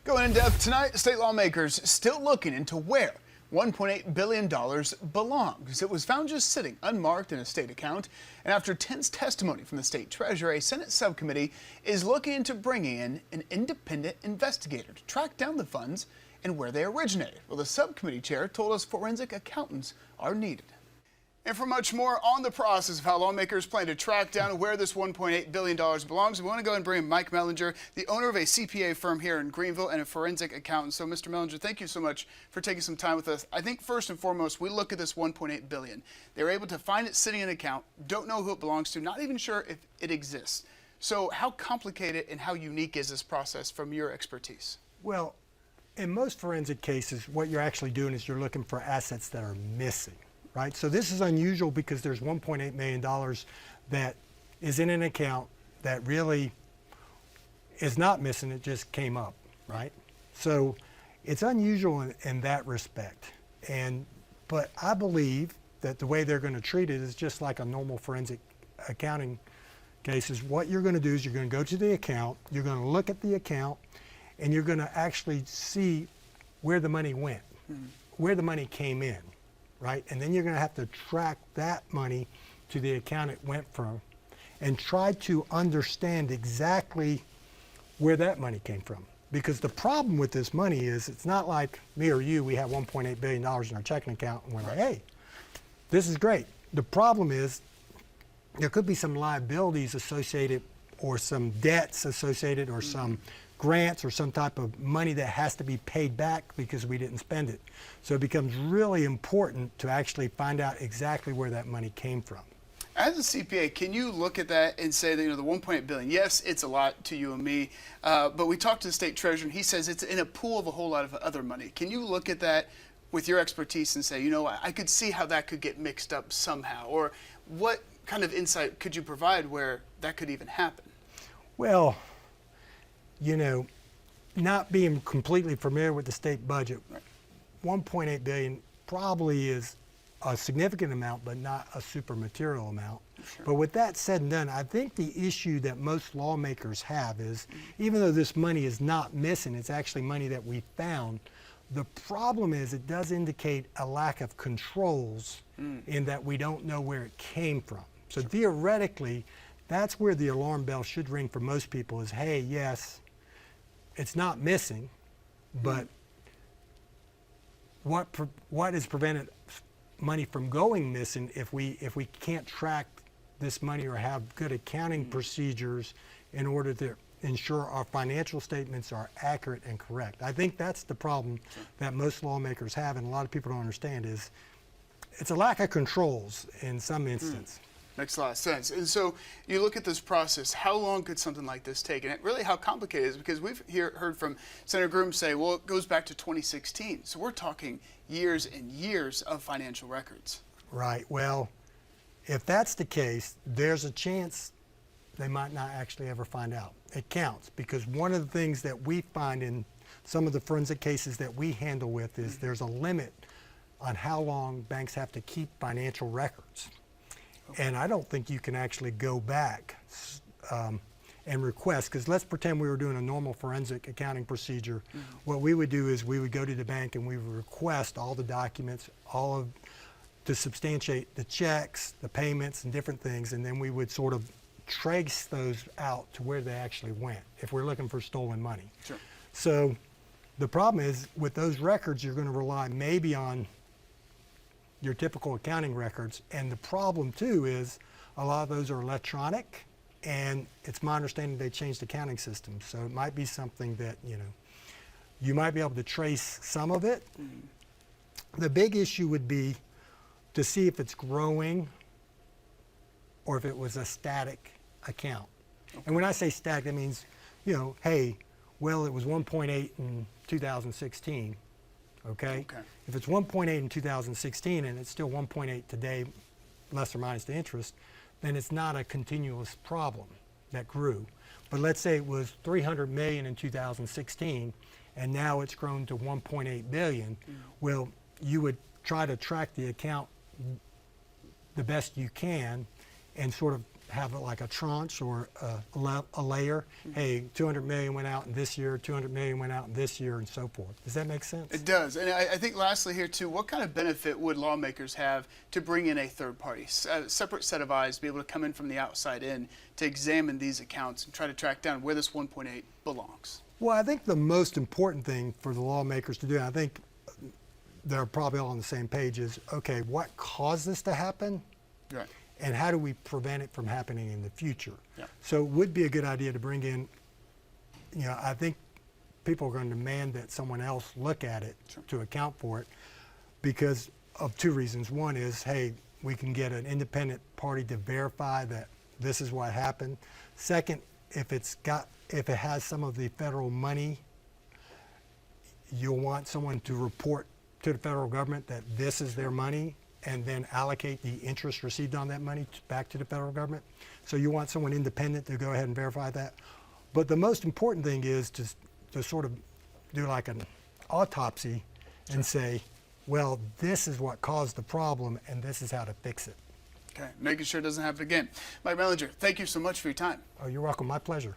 Going in depth tonight, state lawmakers still looking into where $1.8 billion belongs. It was found just sitting unmarked in a state account. And after tense testimony from the state treasurer, a Senate subcommittee is looking into bringing in an independent investigator to track down the funds and where they originated. Well, the subcommittee chair told us forensic accountants are needed. And for much more on the process of how lawmakers plan to track down where this $1.8 billion belongs, we want to go and bring in Mike Mellinger, the owner of a CPA firm here in Greenville and a forensic accountant. So, Mr. Mellinger, thank you so much for taking some time with us. I think first and foremost, we look at this $1.8 billion. They were able to find it sitting in an account, don't know who it belongs to, not even sure if it exists. So how complicated and how unique is this process from your expertise? Well, in most forensic cases, what you're actually doing is you're looking for assets that are missing. Right? So this is unusual because there's $1.8 million that is in an account that really is not missing, it just came up, right? So it's unusual in that respect. But I believe that the way they're going to treat it is just like a normal forensic accounting case. Is what you're going to do is you're going to go to the account, you're going to look at the account, and you're going to actually see where the money went, where the money came in. Right? And then you're going to have to track that money to the account it went from and try to understand exactly where that money came from. Because the problem with this money is it's not like me or you, we have $1.8 billion in our checking account and we're like, hey, this is great. The problem is there could be some liabilities associated or some debts associated or some grants or some type of money that has to be paid back because we didn't spend it. So it becomes really important to actually find out exactly where that money came from. As a CPA, can you look at that and say that, the $1.8 billion, yes, it's a lot to you and me, but we talked to the state treasurer and he says it's in a pool of a whole lot of other money. Can you look at that with your expertise and say, I could see how that could get mixed up somehow? Or what kind of insight could you provide where that could even happen? Well, not being completely familiar with the state budget, right. $1.8 billion probably is a significant amount, but not a super material amount. Sure. But with that said and done, I think the issue that most lawmakers have is, even though this money is not missing, it's actually money that we found. The problem is it does indicate a lack of controls in that we don't know where it came from. So sure. Theoretically, that's where the alarm bell should ring for most people is, hey, yes, it's not missing, but what has prevented money from going missing if we can't track this money or have good accounting procedures in order to ensure our financial statements are accurate and correct? I think that's the problem that most lawmakers have, and a lot of people don't understand, is it's a lack of controls in some instance. Makes a lot of sense. And so you look at this process, how long could something like this take? And really how complicated it is, because we've heard from Senator Groom say, well, it goes back to 2016. So we're talking years and years of financial records. Right. Well, if that's the case, there's a chance they might not actually ever find out. It counts, because one of the things that we find in some of the forensic cases that we handle with is there's a limit on how long banks have to keep financial records. And I don't think you can actually go back and request, because let's pretend we were doing a normal forensic accounting procedure. What we would do is we would go to the bank and we would request all the documents, to substantiate the checks, the payments, and different things, and then we would sort of trace those out to where they actually went if we're looking for stolen money. Sure. So the problem is with those records, you're going to rely maybe on your typical accounting records, and the problem too is a lot of those are electronic, and it's my understanding they changed accounting systems, so it might be something that you might be able to trace some of it. The big issue would be to see if it's growing or if it was a static account. Okay. And when I say static, that means hey, well, it was 1.8 in 2016. Okay? If it's 1.8 in 2016 and it's still 1.8 today, less or minus the interest, then it's not a continuous problem that grew. But let's say it was 300 million in 2016 and now it's grown to 1.8 billion. Well, you would try to track the account the best you can and sort of have it like a tranche or a layer. Hey, 200 million went out in this year, 200 million went out in this year, and so forth. Does that make sense? It does. And I think lastly here too, what kind of benefit would lawmakers have to bring in a third party, a separate set of eyes, to be able to come in from the outside in to examine these accounts and try to track down where this 1.8 belongs? Well, I think the most important thing for the lawmakers to do, and I think they're probably all on the same page, is, okay, what caused this to happen? Right. And how do we prevent it from happening in the future? Yeah. So it would be a good idea to bring in, I think people are going to demand that someone else look at it to account for it because of two reasons. One is, hey, we can get an independent party to verify that this is what happened. Second, if it has some of the federal money, you'll want someone to report to the federal government that this is their money and then allocate the interest received on that money back to the federal government. So you want someone independent to go ahead and verify that. But the most important thing is to sort of do like an autopsy and say, well, this is what caused the problem and this is how to fix it. Okay, making sure it doesn't happen again. Mike Mellinger, thank you so much for your time. Oh, you're welcome. My pleasure.